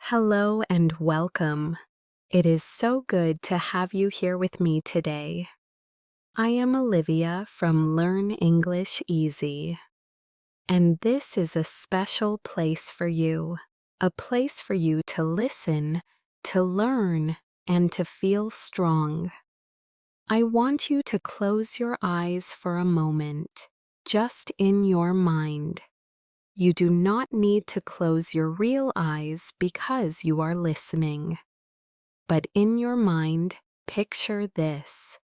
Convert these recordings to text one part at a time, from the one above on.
Hello and welcome. It is so good to have you here with me today. I am Olivia from Learn English Easy, and this is a special place for you, a place for you to listen, to learn, and to feel strong. I want you to close your eyes for a moment, just in your mind. You do not need to close your real eyes because you are listening. But in your mind, picture this.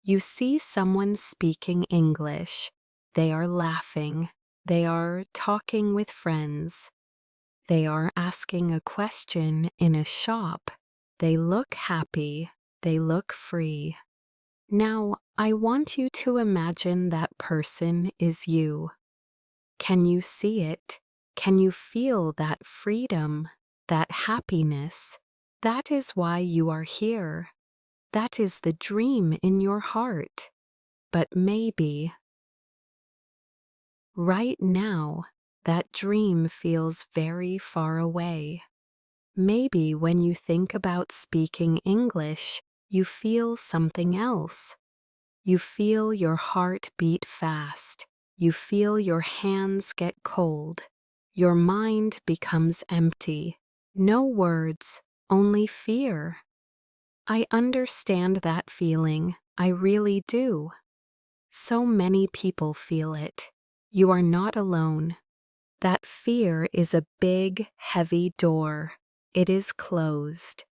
You see someone speaking English. They are laughing. They are talking with friends. They are asking a question in a shop. They look happy. They look free. Now, I want you to imagine that person is you. Can you see it? Can you feel that freedom, that happiness? That is why you are here. That is the dream in your heart. But maybe, right now, that dream feels very far away. Maybe when you think about speaking English, you feel something else. You feel your heart beat fast. You feel your hands get cold. Your mind becomes empty. No words, only fear. I understand that feeling. I really do. So many people feel it. You are not alone. That fear is a big, heavy door. It is closed.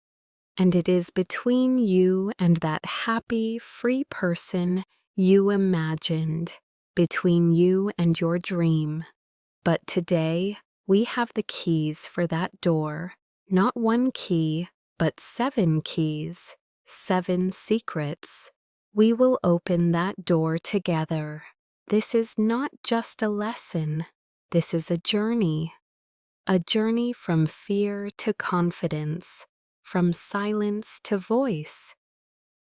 And it is between you and that happy, free person you imagined, between you and your dream. But today, we have the keys for that door. Not one key, but 7 keys, 7 secrets. We will open that door together. This is not just a lesson. This is a journey from fear to confidence, from silence to voice.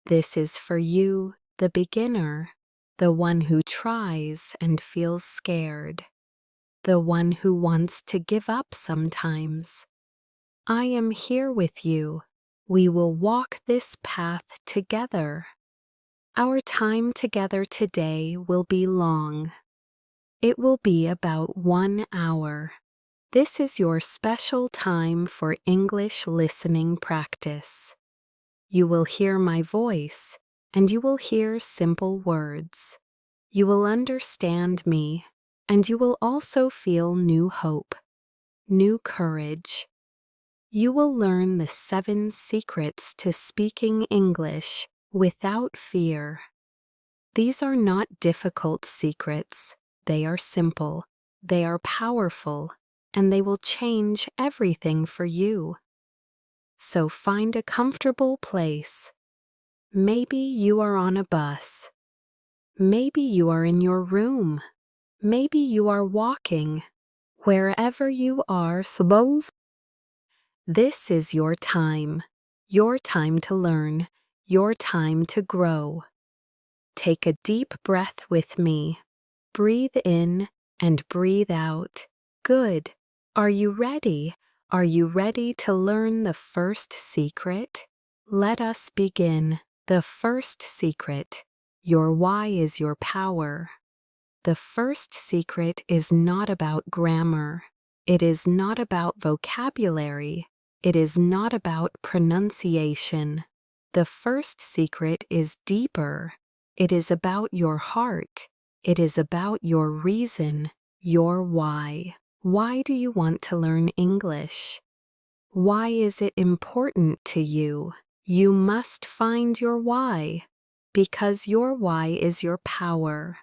This is for you, the beginner, the one who tries and feels scared, the one who wants to give up sometimes. I am here with you. We will walk this path together. Our time together today will be long. It will be about 1 hour. This is your special time for English listening practice. You will hear my voice, and you will hear simple words. You will understand me, and you will also feel new hope, new courage. You will learn the 7 secrets to speaking English without fear. These are not difficult secrets. They are simple. They are powerful. And they will change everything for you. So find a comfortable place. Maybe you are on a bus. Maybe you are in your room. Maybe you are walking. Wherever you are, suppose. This is your time to learn, your time to grow. Take a deep breath with me. Breathe in and breathe out. Good. Are you ready? Are you ready to learn the first secret? Let us begin. The first secret. Your why is your power. The first secret is not about grammar. It is not about vocabulary. It is not about pronunciation. The first secret is deeper. It is about your heart. It is about your reason, your why. Why do you want to learn English? Why is it important to you? You must find your why, because your why is your power.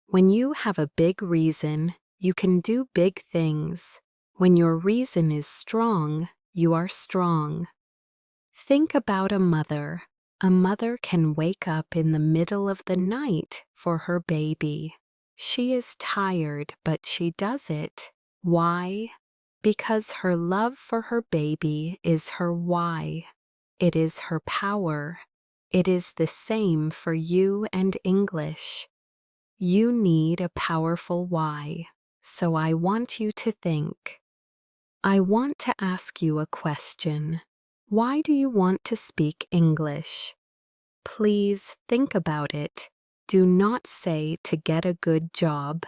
When you have a big reason, you can do big things. When your reason is strong, you are strong. Think about a mother. A mother can wake up in the middle of the night for her baby. She is tired, but she does it. Why? Because her love for her baby is her why. It is her power. It is the same for you and English. You need a powerful why, so I want you to think. I want to ask you a question. Why do you want to speak English? Please think about it. Do not say to get a good job.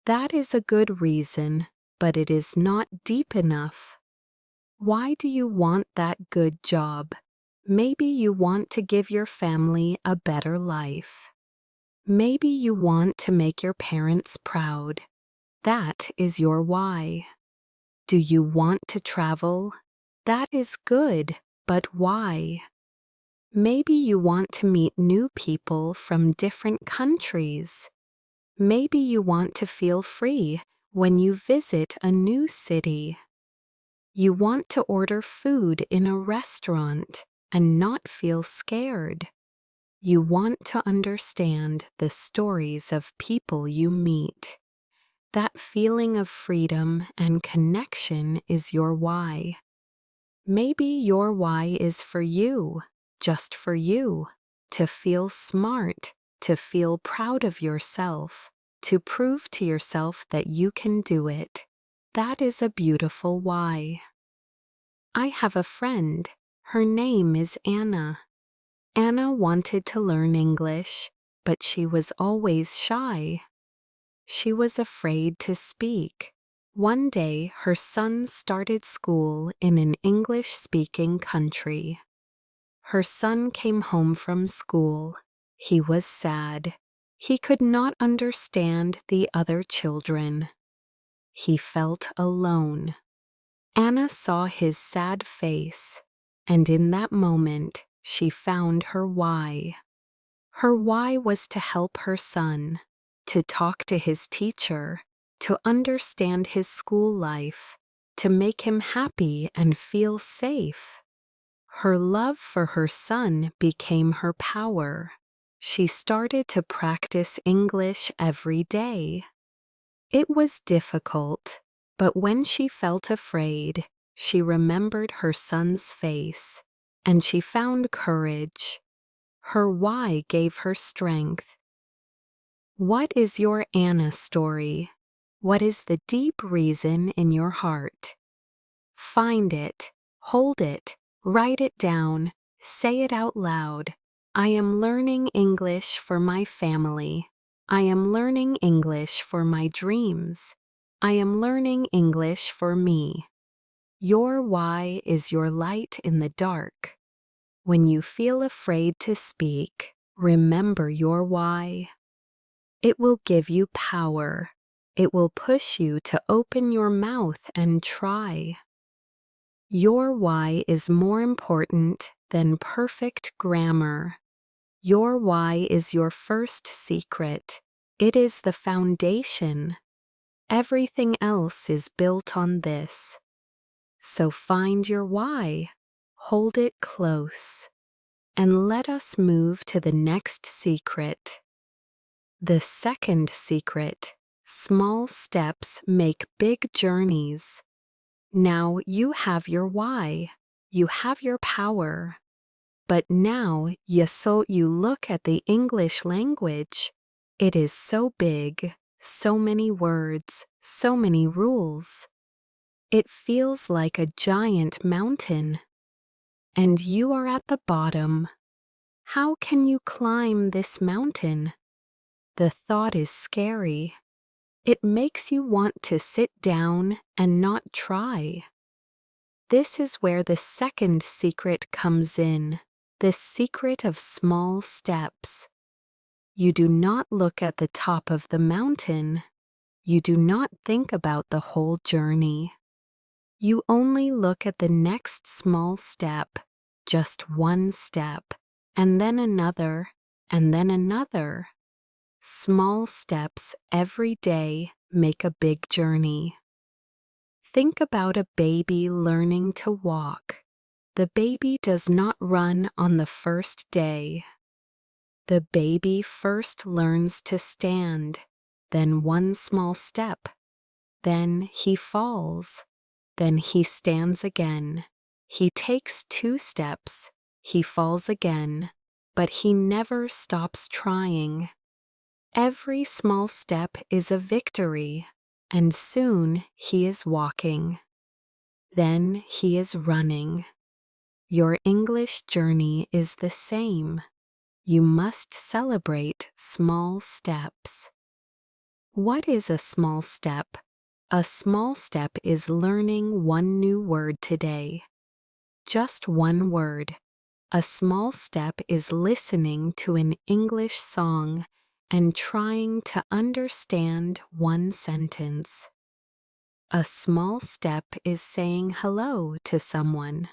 That is a good reason, but it is not deep enough. Why do you want that good job? Maybe you want to give your family a better life. Maybe you want to make your parents proud. That is your why. Do you want to travel? That is good, but why? Maybe you want to meet new people from different countries. Maybe you want to feel free when you visit a new city. You want to order food in a restaurant and not feel scared. You want to understand the stories of people you meet. That feeling of freedom and connection is your why. Maybe your why is for you, just for you, to feel smart, to feel proud of yourself, to prove to yourself that you can do it. That is a beautiful why. I have a friend. Her name is Anna. Anna wanted to learn English, but she was always shy. She was afraid to speak. One day, her son started school in an English-speaking country. Her son came home from school. He was sad. He could not understand the other children. He felt alone. Anna saw his sad face, and in that moment, she found her why. Her why was to help her son, to talk to his teacher, to understand his school life, to make him happy and feel safe. Her love for her son became her power. She started to practice English every day. It was difficult, but when she felt afraid, she remembered her son's face, and she found courage. Her why gave her strength. What is your Anna story? What is the deep reason in your heart? Find it, hold it, write it down, say it out loud. I am learning English for my family. I am learning English for my dreams. I am learning English for me. Your why is your light in the dark. When you feel afraid to speak, remember your why. It will give you power. It will push you to open your mouth and try. Your why is more important than perfect grammar. Your why is your first secret. It is the foundation. Everything else is built on this. So find your why, hold it close, and let us move to the next secret. The second secret: small steps make big journeys. Now you have your why, you have your power. But now you look at the English language. It is so big, so many words, so many rules. It feels like a giant mountain. And you are at the bottom. How can you climb this mountain? The thought is scary. It makes you want to sit down and not try. This is where the second secret comes in, the secret of small steps. You do not look at the top of the mountain. You do not think about the whole journey. You only look at the next small step, just one step, and then another, and then another. Small steps every day make a big journey. Think about a baby learning to walk. The baby does not run on the first day. The baby first learns to stand, then one small step. Then he falls. Then he stands again. He takes 2 steps. He falls again, but he never stops trying. Every small step is a victory, and soon he is walking. Then he is running. Your English journey is the same. You must celebrate small steps. What is a small step? A small step is learning one new word today. Just one word. A small step is listening to an English song and trying to understand one sentence. A small step is saying hello to someone.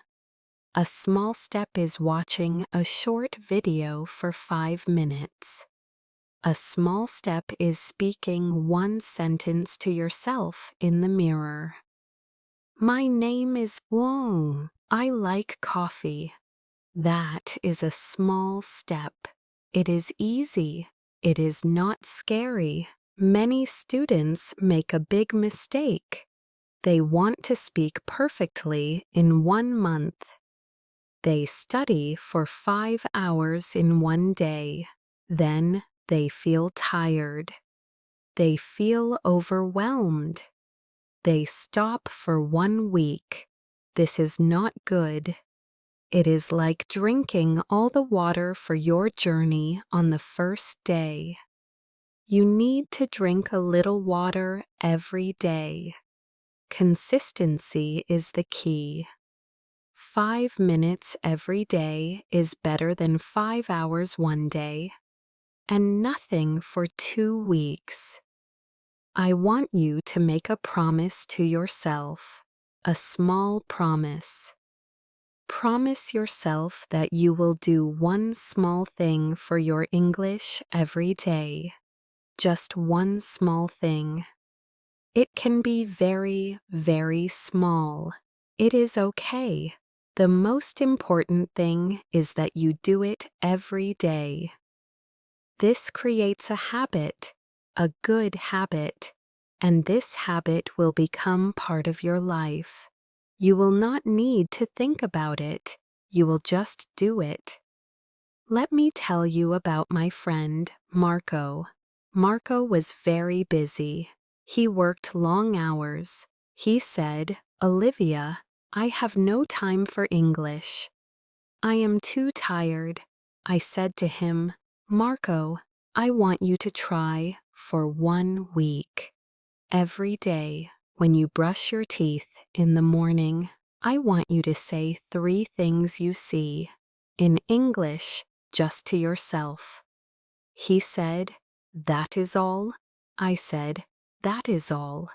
A small step is watching a short video for 5 minutes. A small step is speaking one sentence to yourself in the mirror. My name is Wong. I like coffee. That is a small step. It is easy. It is not scary. Many students make a big mistake. They want to speak perfectly in 1 month. They study for 5 hours in one day. Then they feel tired. They feel overwhelmed. They stop for 1 week. This is not good. It is like drinking all the water for your journey on the first day. You need to drink a little water every day. Consistency is the key. 5 minutes every day is better than 5 hours one day, and nothing for 2 weeks. I want you to make a promise to yourself, a small promise. Promise yourself that you will do one small thing for your English every day. Just one small thing. It can be very, very small. It is okay. The most important thing is that you do it every day. This creates a habit, a good habit, and this habit will become part of your life. You will not need to think about it. You will just do it. Let me tell you about my friend, Marco. Marco was very busy. He worked long hours. He said, Olivia, I have no time for English. I am too tired. I said to him, Marco, I want you to try for 1 week. Every day, when you brush your teeth in the morning, I want you to say 3 things you see, in English, just to yourself. He said, That is all? I said, That is all.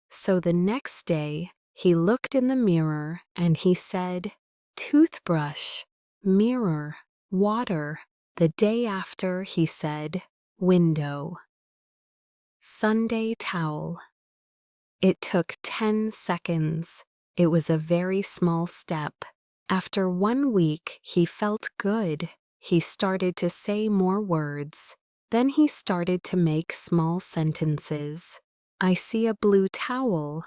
So the next day, he looked in the mirror and he said, Toothbrush, mirror, water. The day after, he said, window. Sunday towel. It took 10 seconds. It was a very small step. After 1 week, he felt good. He started to say more words. Then he started to make small sentences. I see a blue towel.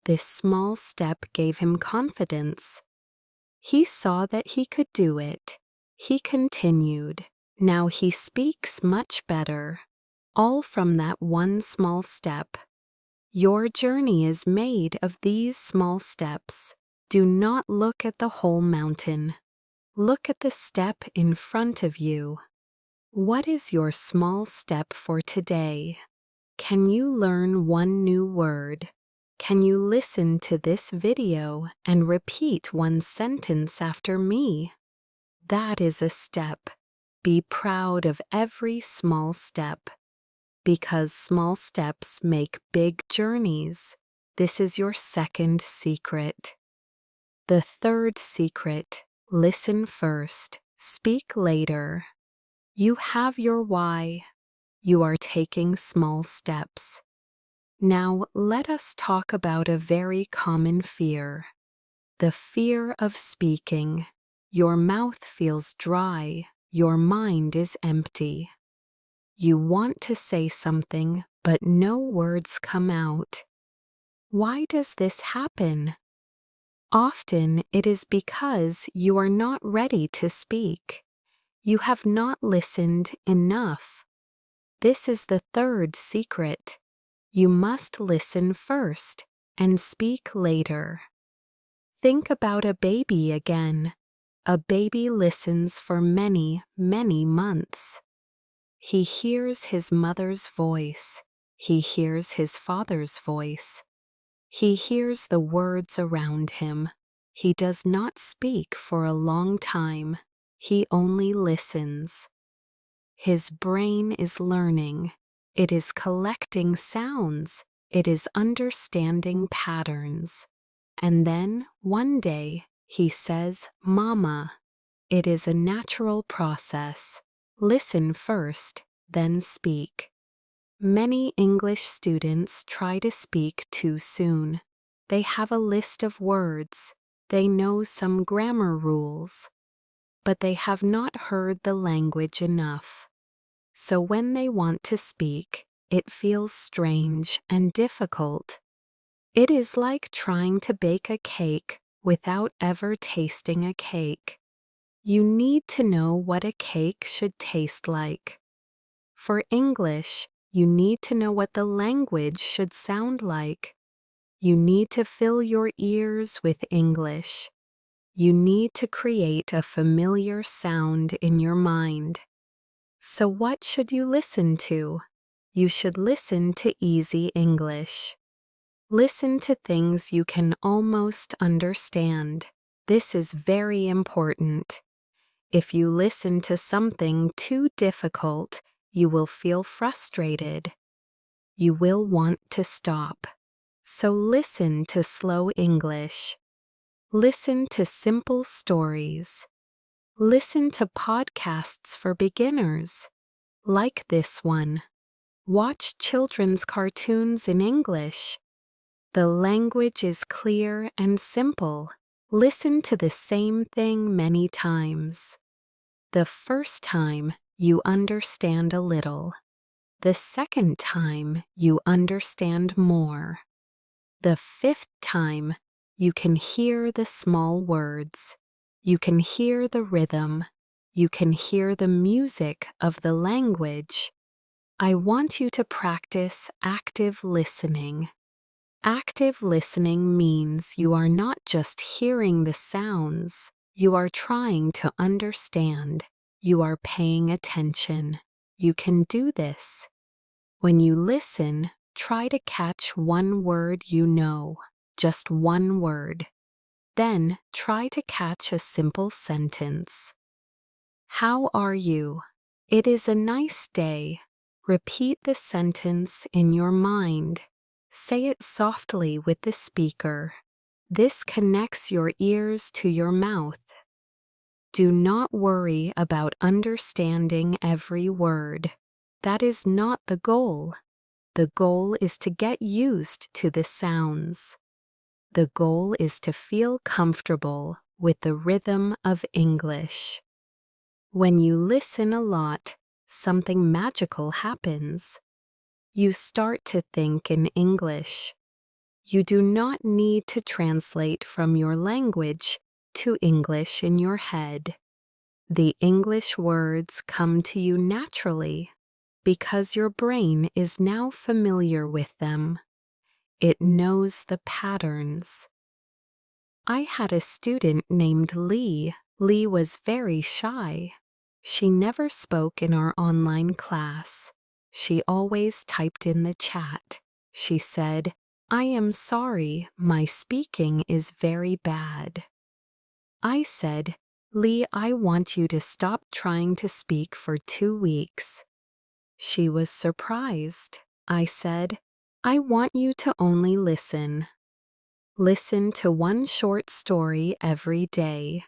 This small step gave him confidence. He saw that he could do it. He continued. Now he speaks much better. All from that one small step. Your journey is made of these small steps. Do not look at the whole mountain. Look at the step in front of you. What is your small step for today? Can you learn one new word? Can you listen to this video and repeat one sentence after me? That is a step. Be proud of every small step. Because small steps make big journeys. This is your second secret. The third secret, listen first, speak later. You have your why. You are taking small steps. Now let us talk about a very common fear. The fear of speaking. Your mouth feels dry. Your mind is empty. You want to say something, but no words come out. Why does this happen? Often it is because you are not ready to speak. You have not listened enough. This is the third secret. You must listen first and speak later. Think about a baby again. A baby listens for many, many months. He hears his mother's voice. He hears his father's voice. He hears the words around him. He does not speak for a long time. He only listens. His brain is learning. It is collecting sounds. It is understanding patterns. And then, one day, he says, "Mama." It is a natural process. Listen first, then speak. Many English students try to speak too soon. They have a list of words. They know some grammar rules. But they have not heard the language enough. So when they want to speak, it feels strange and difficult. It is like trying to bake a cake without ever tasting a cake. You need to know what a cake should taste like. For English, you need to know what the language should sound like. You need to fill your ears with English. You need to create a familiar sound in your mind. So what should you listen to? You should listen to easy English. Listen to things you can almost understand. This is very important. If you listen to something too difficult, you will feel frustrated. You will want to stop. So listen to slow English. Listen to simple stories. Listen to podcasts for beginners, like this one. Watch children's cartoons in English. The language is clear and simple. Listen to the same thing many times. The first time, you understand a little. The second time, you understand more. The fifth time, you can hear the small words. You can hear the rhythm. You can hear the music of the language. I want you to practice active listening. Active listening means you are not just hearing the sounds. You are trying to understand. You are paying attention. You can do this. When you listen, try to catch one word you know, just one word. Then try to catch a simple sentence. How are you? It is a nice day. Repeat the sentence in your mind. Say it softly with the speaker. This connects your ears to your mouth. Do not worry about understanding every word. That is not the goal. The goal is to get used to the sounds. The goal is to feel comfortable with the rhythm of English. When you listen a lot, something magical happens. You start to think in English. You do not need to translate from your language to English in your head. The English words come to you naturally because your brain is now familiar with them. It knows the patterns. I had a student named Lee. Lee was very shy. She never spoke in our online class. She always typed in the chat. She said, "I am sorry, my speaking is very bad." I said, "Lee, I want you to stop trying to speak for 2 weeks." She was surprised. I said, "I want you to only listen. Listen to one short story every day.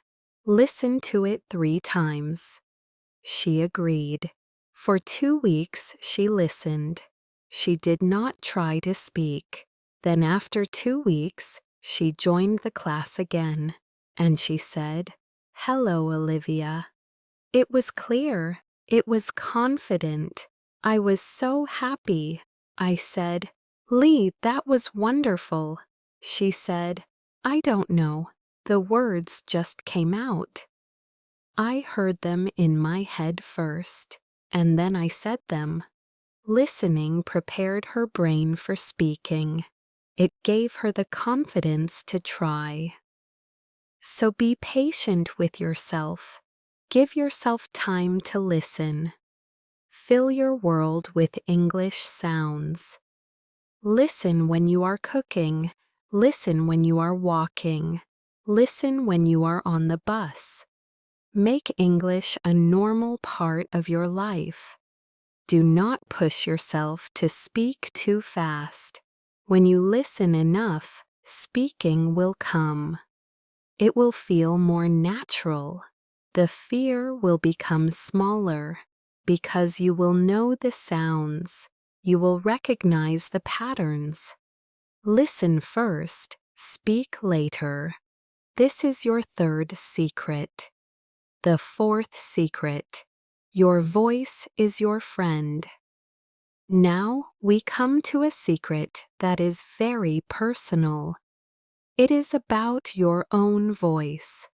Listen to it 3 times. She agreed. For 2 weeks, she listened. She did not try to speak. Then after 2 weeks, she joined the class again, and she said, "Hello, Olivia." It was clear. It was confident. I was so happy. I said, "Lee, that was wonderful." She said, "I don't know. The words just came out. I heard them in my head first, and then I said them." Listening prepared her brain for speaking. It gave her the confidence to try. So be patient with yourself. Give yourself time to listen. Fill your world with English sounds. Listen when you are cooking. Listen when you are walking. Listen when you are on the bus. Make English a normal part of your life. Do not push yourself to speak too fast. When you listen enough, speaking will come. It will feel more natural. The fear will become smaller because you will know the sounds. You will recognize the patterns. Listen first, speak later. This is your third secret. The fourth secret. Your voice is your friend. Now we come to a secret that is very personal. It is about your own voice.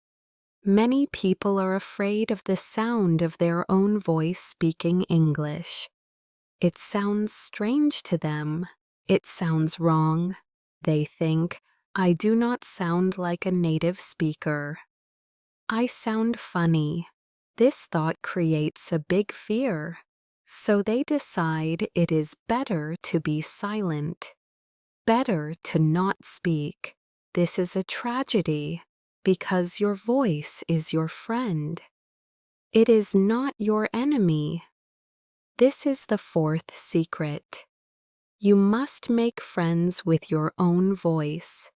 Many people are afraid of the sound of their own voice speaking English. It sounds strange to them. It sounds wrong. They think, I do not sound like a native speaker. I sound funny. This thought creates a big fear. So they decide it is better to be silent. Better to not speak. This is a tragedy because your voice is your friend. It is not your enemy. This is the fourth secret. You must make friends with your own voice.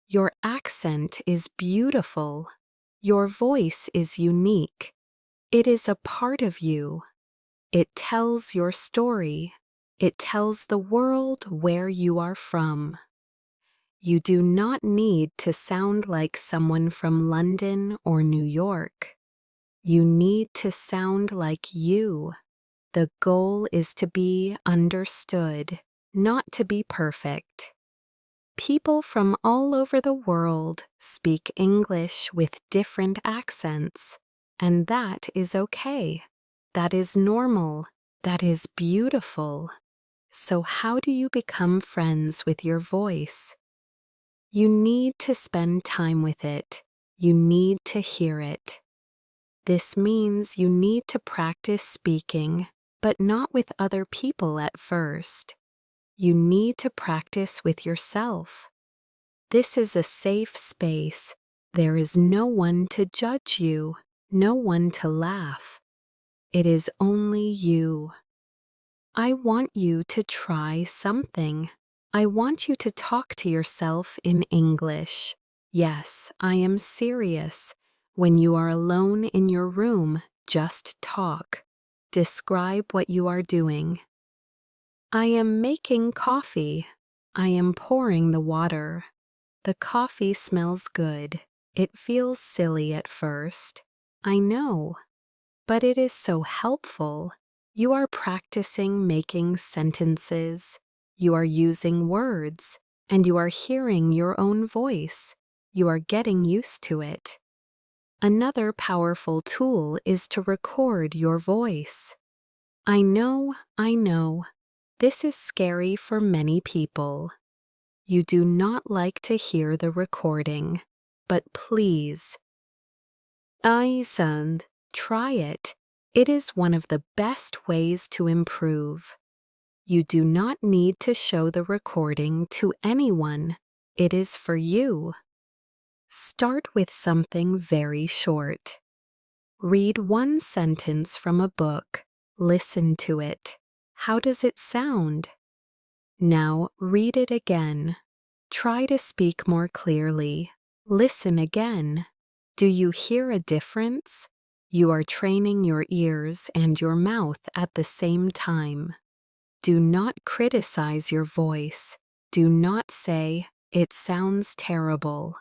Your accent is beautiful. Your voice is unique. It is a part of you. It tells your story. It tells the world where you are from. You do not need to sound like someone from London or New York. You need to sound like you. The goal is to be understood, not to be perfect. People from all over the world speak English with different accents, and that is okay. That is normal. That is beautiful. So how do you become friends with your voice? You need to spend time with it. You need to hear it. This means you need to practice speaking, but not with other people at first. You need to practice with yourself. This is a safe space. There is no one to judge you, no one to laugh. It is only you. I want you to try something. I want you to talk to yourself in English. Yes, I am serious. When you are alone in your room, just talk. Describe what you are doing. I am making coffee. I am pouring the water. The coffee smells good. It feels silly at first. I know. But it is so helpful. You are practicing making sentences. You are using words. And you are hearing your own voice. You are getting used to it. Another powerful tool is to record your voice. I know. This is scary for many people. You do not like to hear the recording, but please, try it. It is one of the best ways to improve. You do not need to show the recording to anyone. It is for you. Start with something very short. Read one sentence from a book. Listen to it. How does it sound? Now read it again. Try to speak more clearly. Listen again. Do you hear a difference? You are training your ears and your mouth at the same time. Do not criticize your voice. Do not say, "It sounds terrible."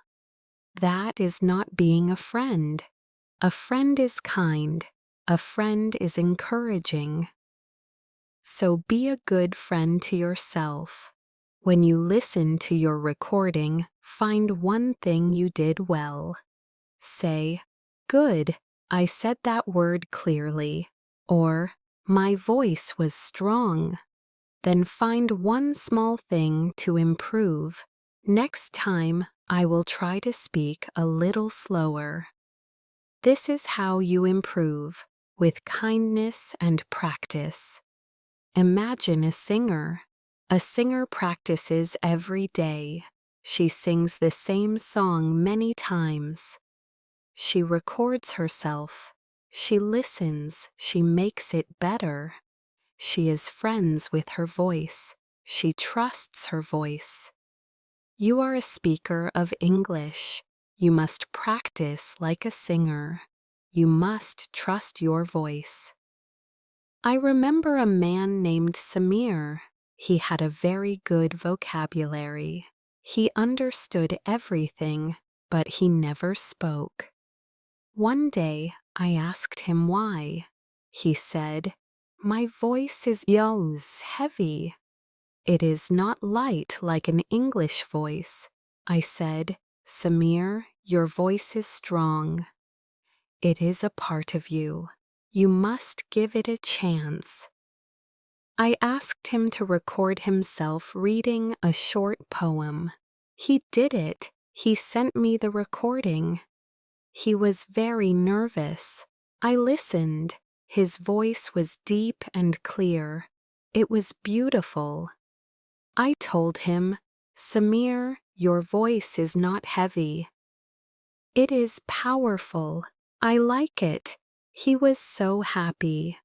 That is not being a friend. A friend is kind. A friend is encouraging. So be a good friend to yourself. When you listen to your recording, find one thing you did well. Say, "Good, I said that word clearly," or "My voice was strong." Then find one small thing to improve. Next time, I will try to speak a little slower. This is how you improve, with kindness and practice. Imagine a singer. A singer practices every day. She sings the same song many times. She records herself. She listens. She makes it better. She is friends with her voice. She trusts her voice. You are a speaker of English. You must practice like a singer. You must trust your voice. I remember a man named Samir. He had a very good vocabulary. He understood everything, but he never spoke. One day, I asked him why. He said, "My voice is heavy. It is not light like an English voice." I said, "Samir, your voice is strong. It is a part of you. You must give it a chance." I asked him to record himself reading a short poem. He did it. He sent me the recording. He was very nervous. I listened. His voice was deep and clear. It was beautiful. I told him, "Samir, your voice is not heavy. It is powerful. I like it." He was so happy.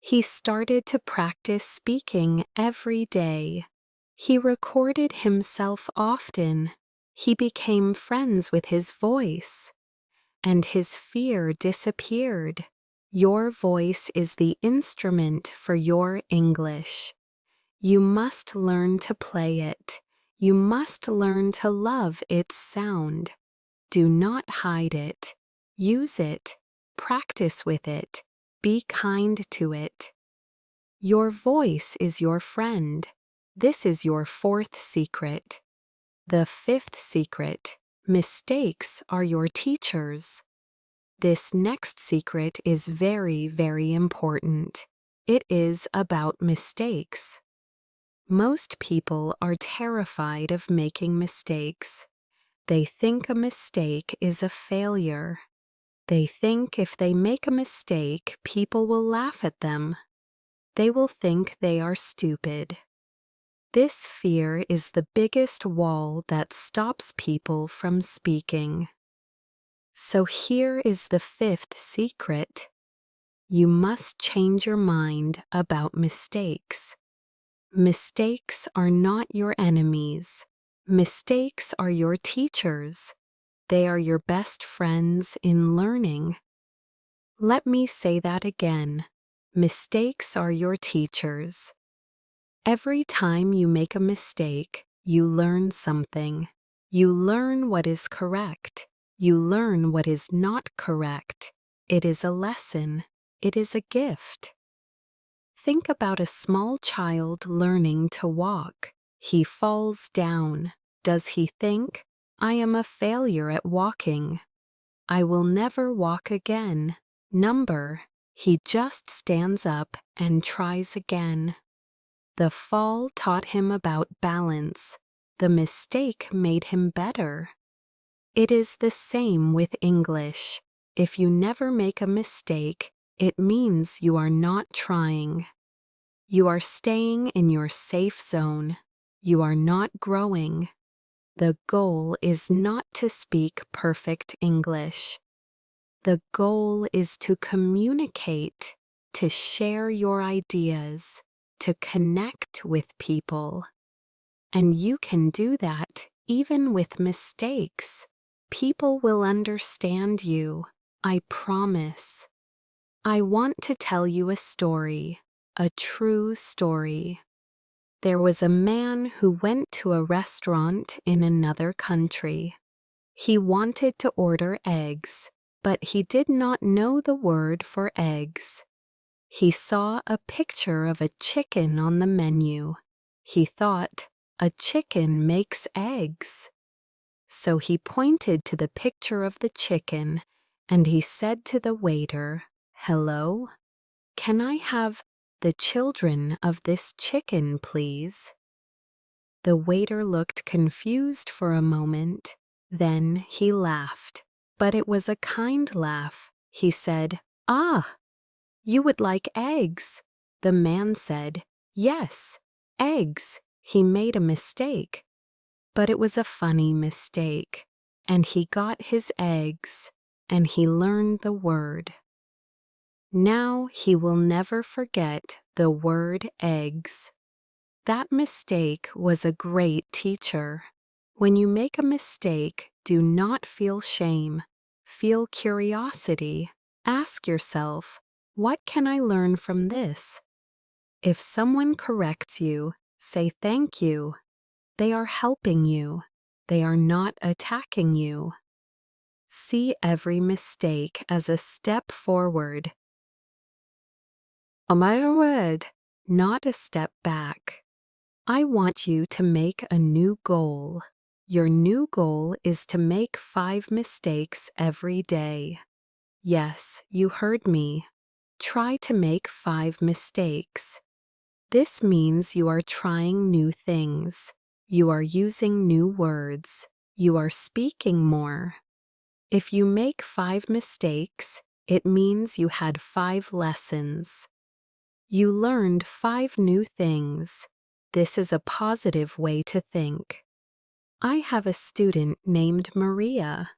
He started to practice speaking every day. He recorded himself often. He became friends with his voice. And his fear disappeared. Your voice is the instrument for your English. You must learn to play it. You must learn to love its sound. Do not hide it. Use it. Practice with it. Be kind to it. Your voice is your friend. This is your fourth secret. The fifth secret: mistakes are your teachers. This next secret is very, very important. It is about mistakes. Most people are terrified of making mistakes. They think a mistake is a failure. They think if they make a mistake, people will laugh at them. They will think they are stupid. This fear is the biggest wall that stops people from speaking. So here is the fifth secret. You must change your mind about mistakes. Mistakes are not your enemies. Mistakes are your teachers. They are your best friends in learning. Let me say that again. Mistakes are your teachers. Every time you make a mistake, you learn something. You learn what is correct. You learn what is not correct. It is a lesson. It is a gift. Think about a small child learning to walk. He falls down. Does he think, "I am a failure at walking. I will never walk again"? Number. He just stands up and tries again. The fall taught him about balance. The mistake made him better. It is the same with English. If you never make a mistake, it means you are not trying. You are staying in your safe zone. You are not growing. The goal is not to speak perfect English. The goal is to communicate, to share your ideas, to connect with people. And you can do that even with mistakes. People will understand you, I promise. I want to tell you a story, a true story. There was a man who went to a restaurant in another country. He wanted to order eggs, but he did not know the word for eggs. He saw a picture of a chicken on the menu. He thought, "A chicken makes eggs." So he pointed to the picture of the chicken, and he said to the waiter, "Hello? Can I have the children of this chicken, please?" The waiter looked confused for a moment. Then he laughed, but it was a kind laugh. He said, "Ah, you would like eggs." The man said, "Yes, eggs." He made a mistake, but it was a funny mistake, and he got his eggs, and he learned the word. Now he will never forget the word eggs. That mistake was a great teacher. When you make a mistake, do not feel shame. Feel curiosity. Ask yourself, what can I learn from this? If someone corrects you, say thank you. They are helping you. They are not attacking you. See every mistake as a step forward. My word, not a step back. I want you to make a new goal. Your new goal is to make 5 mistakes every day. Yes, you heard me. Try to make 5 mistakes. This means you are trying new things. You are using new words. You are speaking more. If you make 5 mistakes, it means you had 5 lessons. You learned 5 new things. This is a positive way to think. I have a student named Maria.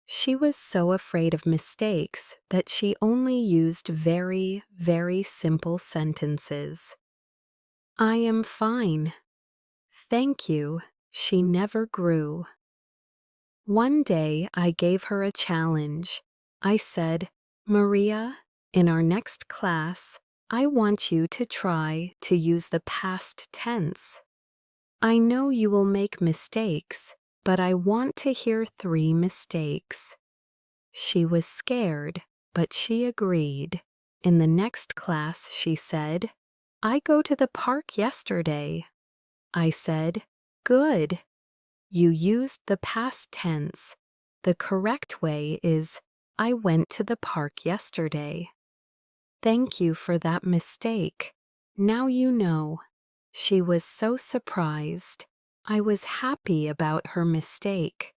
She was so afraid of mistakes that she only used very, very simple sentences. I am fine. Thank you. She never grew. One day I gave her a challenge. I said, "Maria, in our next class, I want you to try to use the past tense. I know you will make mistakes, but I want to hear 3 mistakes." She was scared, but she agreed. In the next class, she said, "I go to the park yesterday." I said, "Good. You used the past tense. The correct way is, I went to the park yesterday." Thank you for that mistake. Now you know. She was so surprised. I was happy about her mistake.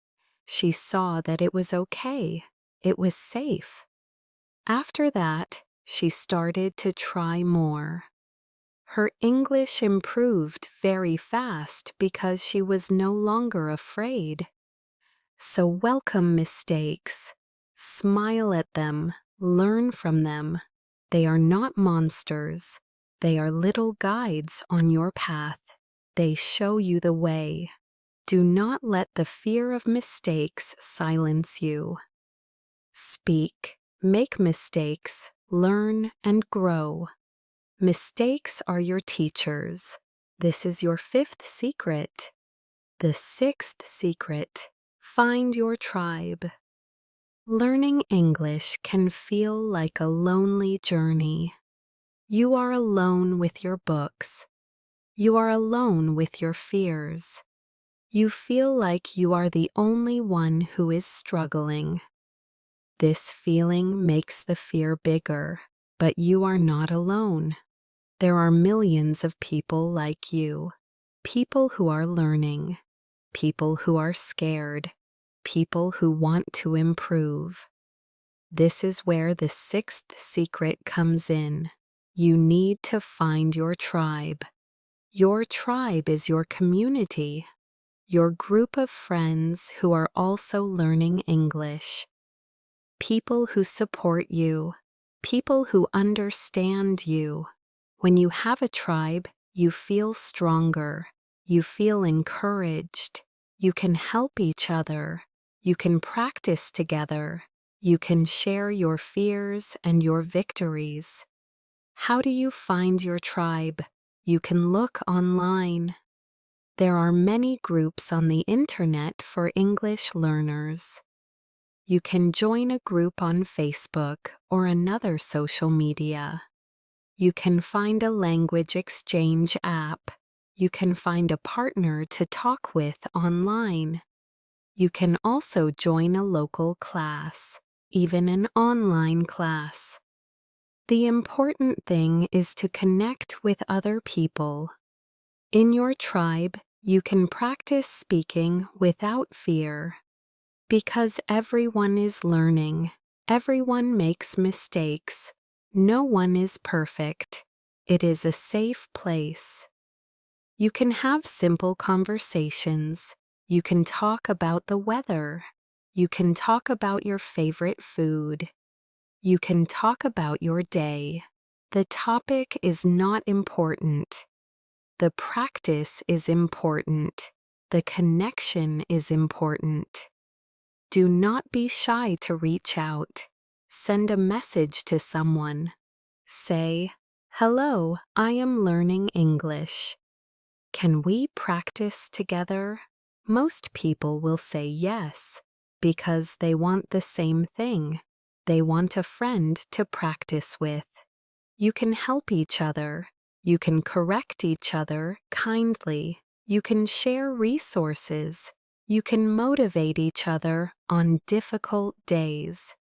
She saw that it was okay. It was safe. After that, she started to try more. Her English improved very fast because she was no longer afraid. So welcome mistakes. Smile at them. Learn from them. They are not monsters. They are little guides on your path. They show you the way. Do not let the fear of mistakes silence you. Speak, make mistakes, learn, and grow. Mistakes are your teachers. This is your 5th secret. The 6th secret: find your tribe. Learning English can feel like a lonely journey. You are alone with your books. You are alone with your fears. You feel like you are the only one who is struggling. This feeling makes the fear bigger, but you are not alone. There are millions of people like you, people who are learning, people who are scared, people who want to improve. This is where the 6th secret comes in. You need to find your tribe. Your tribe is your community, your group of friends who are also learning English. People who support you, people who understand you. When you have a tribe, you feel stronger. You feel encouraged. You can help each other. You can practice together. You can share your fears and your victories. How do you find your tribe? You can look online. There are many groups on the internet for English learners. You can join a group on Facebook or another social media. You can find a language exchange app. You can find a partner to talk with online. You can also join a local class, even an online class. The important thing is to connect with other people. In your tribe, you can practice speaking without fear. Because everyone is learning. Everyone makes mistakes. No one is perfect. It is a safe place. You can have simple conversations. You can talk about the weather. You can talk about your favorite food. You can talk about your day. The topic is not important. The practice is important. The connection is important. Do not be shy to reach out. Send a message to someone. Say, "Hello, I am learning English. Can we practice together?" Most people will say yes, because they want the same thing. They want a friend to practice with. You can help each other. You can correct each other kindly. You can share resources. You can motivate each other on difficult days.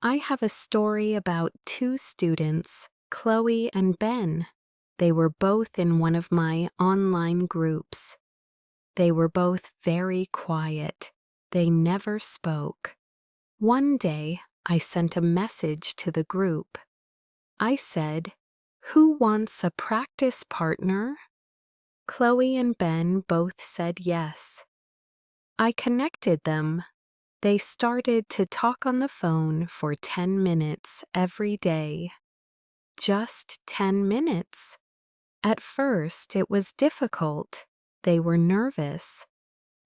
I have a story about two students, Chloe and Ben. They were both in one of my online groups. They were both very quiet. They never spoke. One day, I sent a message to the group. I said, "Who wants a practice partner?" Chloe and Ben both said yes. I connected them. They started to talk on the phone for 10 minutes every day. Just 10 minutes. At first, it was difficult. They were nervous.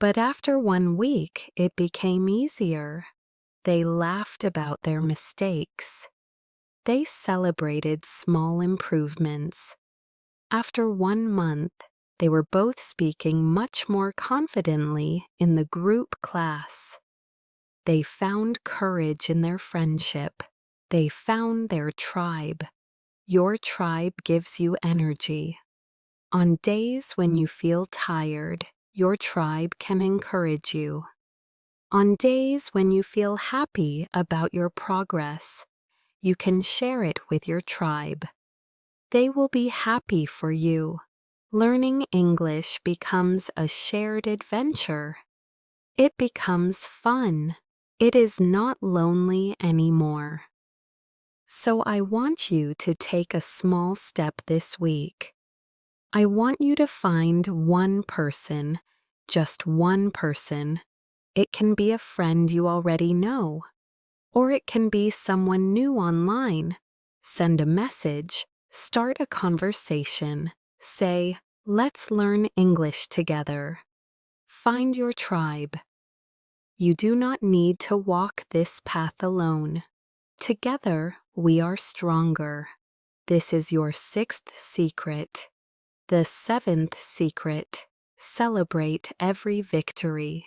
But after 1 week, it became easier. They laughed about their mistakes. They celebrated small improvements. After 1 month, they were both speaking much more confidently in the group class. They found courage in their friendship. They found their tribe. Your tribe gives you energy. On days when you feel tired, your tribe can encourage you. On days when you feel happy about your progress, you can share it with your tribe. They will be happy for you. Learning English becomes a shared adventure. It becomes fun. It is not lonely anymore. So I want you to take a small step this week. I want you to find one person, just one person. It can be a friend you already know, or it can be someone new online. Send a message, start a conversation. Say, "Let's learn English together." Find your tribe. You do not need to walk this path alone. Together, we are stronger. This is your 6th secret. The 7th secret: celebrate every victory.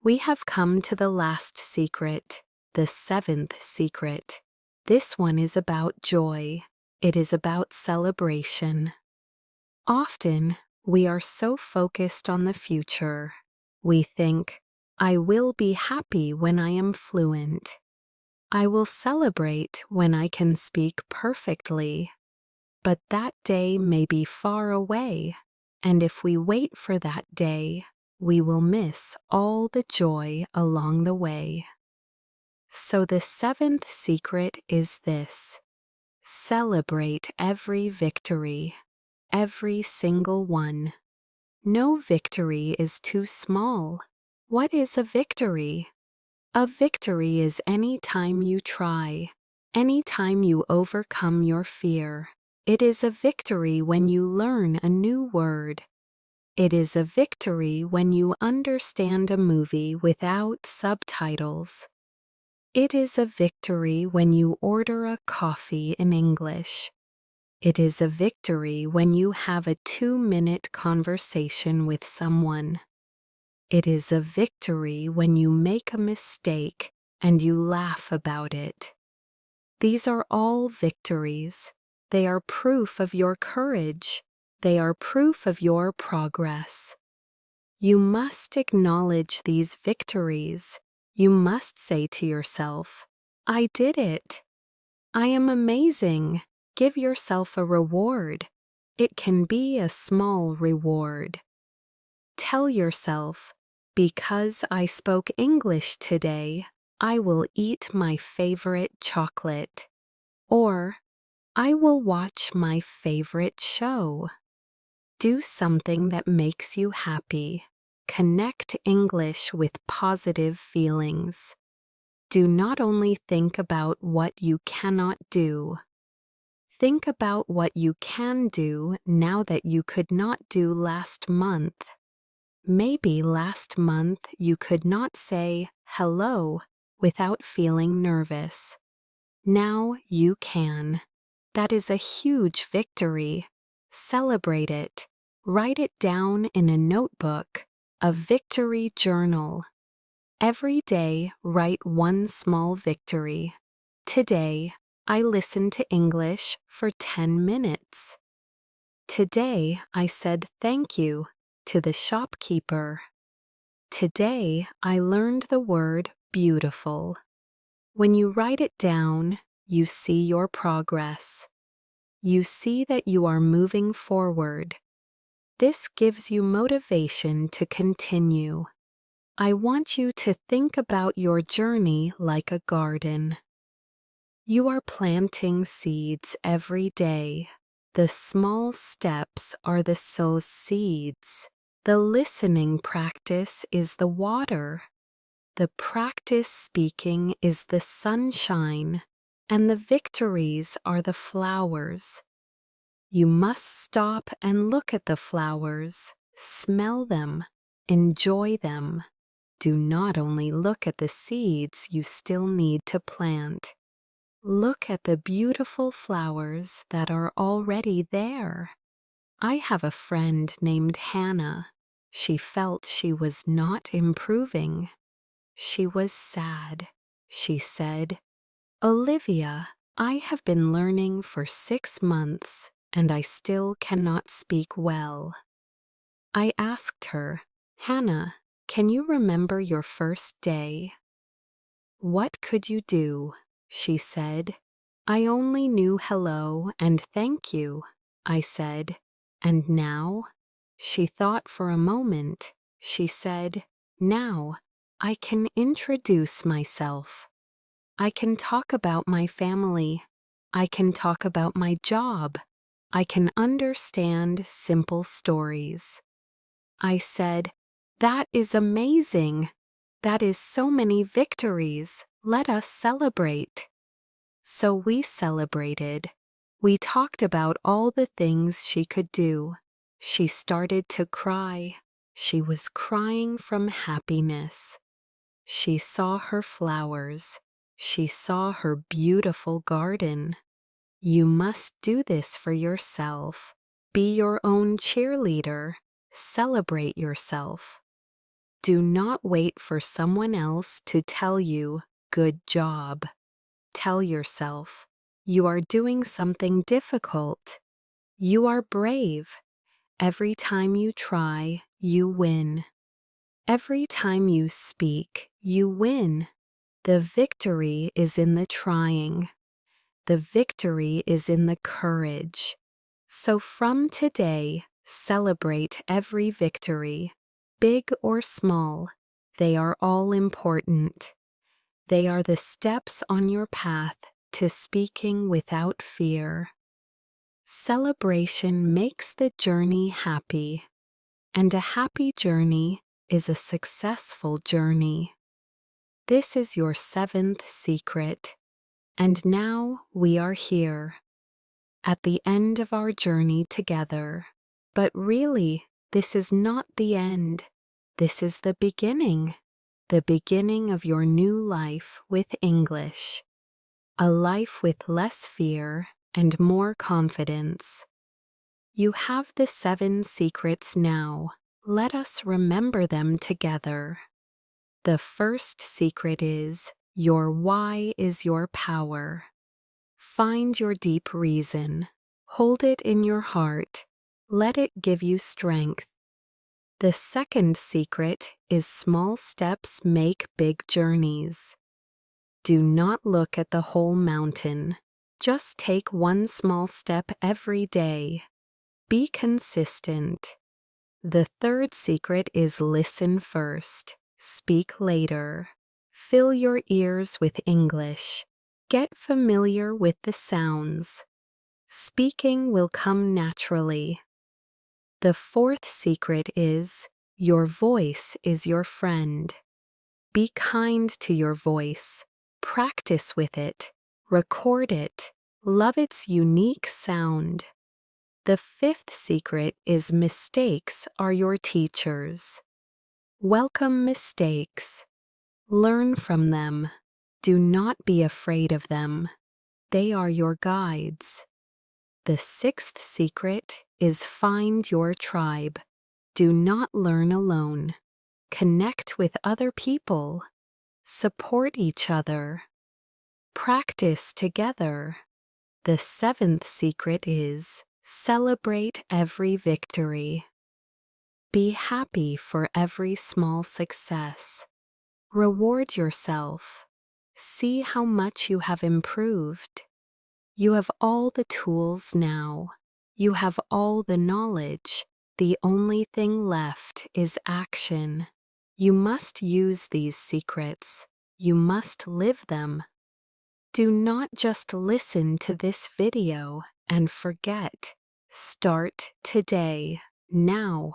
We have come to the last secret, the 7th secret. This one is about joy. It is about celebration. Often, we are so focused on the future. We think, "I will be happy when I am fluent. I will celebrate when I can speak perfectly." But that day may be far away, and if we wait for that day, we will miss all the joy along the way. So the 7th secret is this: celebrate every victory, every single one. No victory is too small. What is a victory? A victory is any time you try, any time you overcome your fear. It is a victory when you learn a new word. It is a victory when you understand a movie without subtitles. It is a victory when you order a coffee in English. It is a victory when you have a 2-minute conversation with someone. It is a victory when you make a mistake and you laugh about it. These are all victories. They are proof of your courage. They are proof of your progress. You must acknowledge these victories. You must say to yourself, "I did it. I am amazing." Give yourself a reward. It can be a small reward. Tell yourself, Because I spoke English today, I will eat my favorite chocolate. Or, I will watch my favorite show. Do something that makes you happy. Connect English with positive feelings. Do not only think about what you cannot do. Think about what you can do now that you could not do last month. Maybe last month you could not say hello without feeling nervous. Now you can. That is a huge victory. Celebrate it. Write it down in a notebook, a victory journal. Every day, write one small victory. Today, I listened to English for 10 minutes. Today, I said thank you to the shopkeeper. Today, I learned the word beautiful. When you write it down, you see your progress. You see that you are moving forward. This gives you motivation to continue. I want you to think about your journey like a garden. You are planting seeds every day. The small steps are the sow seeds. The listening practice is the water. The practice speaking is the sunshine, and the victories are the flowers. You must stop and look at the flowers, smell them, enjoy them. Do not only look at the seeds you still need to plant. Look at the beautiful flowers that are already there. I have a friend named Hannah. She felt she was not improving. She was sad. She said, "Olivia, I have been learning for 6 months, and I still cannot speak well." I asked her, "Hannah, can you remember your first day?" "What could you do?" she said. "I only knew hello and thank you," I said. "And now?" She thought for a moment. She said, "Now, I can introduce myself. I can talk about my family. I can talk about my job. I can understand simple stories." I said, "That is amazing. That is so many victories. Let us celebrate." So we celebrated. We talked about all the things she could do. She started to cry. She was crying from happiness. She saw her flowers. She saw her beautiful garden. You must do this for yourself. Be your own cheerleader. Celebrate yourself. Do not wait for someone else to tell you, "Good job." Tell yourself, "You are doing something difficult." You are brave. Every time you try, you win. Every time you speak, you win. The victory is in the trying. The victory is in the courage. So from today, celebrate every victory, big or small. They are all important. They are the steps on your path to speaking without fear. Celebration makes the journey happy, and a happy journey is a successful journey. This is your 7th secret, and now we are here, at the end of our journey together. But really, this is not the end. This is the beginning of your new life with English. A life with less fear and more confidence. You have the 7 secrets now. Let us remember them together. The first secret is, your why is your power. Find your deep reason. Hold it in your heart. Let it give you strength. The second secret is, small steps make big journeys. Do not look at the whole mountain. Just take one small step every day. Be consistent. The third secret is listen first, speak later. Fill your ears with English. Get familiar with the sounds. Speaking will come naturally. The fourth secret is your voice is your friend. Be kind to your voice. Practice with it. Record it. Love its unique sound. The fifth secret is mistakes are your teachers. Welcome mistakes. Learn from them. Do not be afraid of them. They are your guides. The sixth secret is find your tribe. Do not learn alone. Connect with other people. Support each other. Practice together. The seventh secret is celebrate every victory. Be happy for every small success. Reward yourself. See how much you have improved. You have all the tools now. You have all the knowledge. The only thing left is action. You must use these secrets. You must live them. Do not just listen to this video and forget. Start today, now.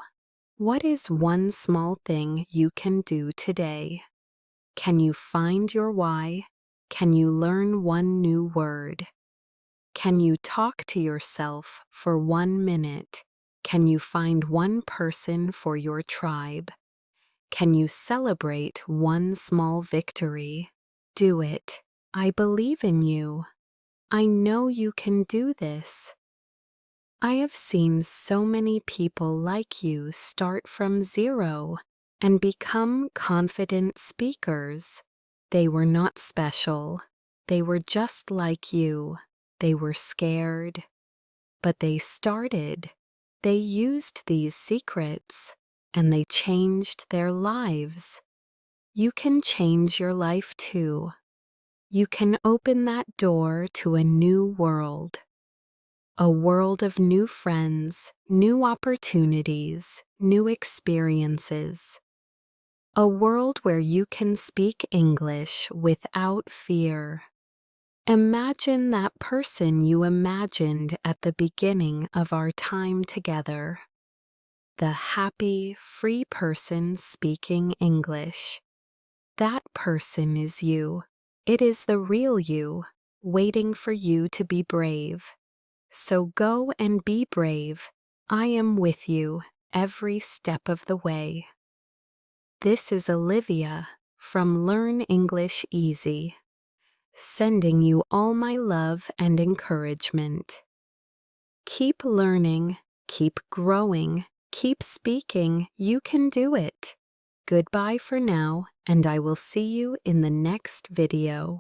What is one small thing you can do today? Can you find your why? Can you learn one new word? Can you talk to yourself for 1 minute? Can you find one person for your tribe? Can you celebrate one small victory? Do it. I believe in you. I know you can do this. I have seen so many people like you start from zero and become confident speakers. They were not special. They were just like you. They were scared. But they started. They used these secrets, and they changed their lives. You can change your life too. You can open that door to a new world. A world of new friends, new opportunities, new experiences. A world where you can speak English without fear. Imagine that person you imagined at the beginning of our time together. The happy, free person speaking English. That person is you. It is the real you, waiting for you to be brave. So go and be brave. I am with you every step of the way. This is Olivia from Learn English Easy, sending you all my love and encouragement. Keep learning, keep growing, keep speaking. You can do it. Goodbye for now, and I will see you in the next video.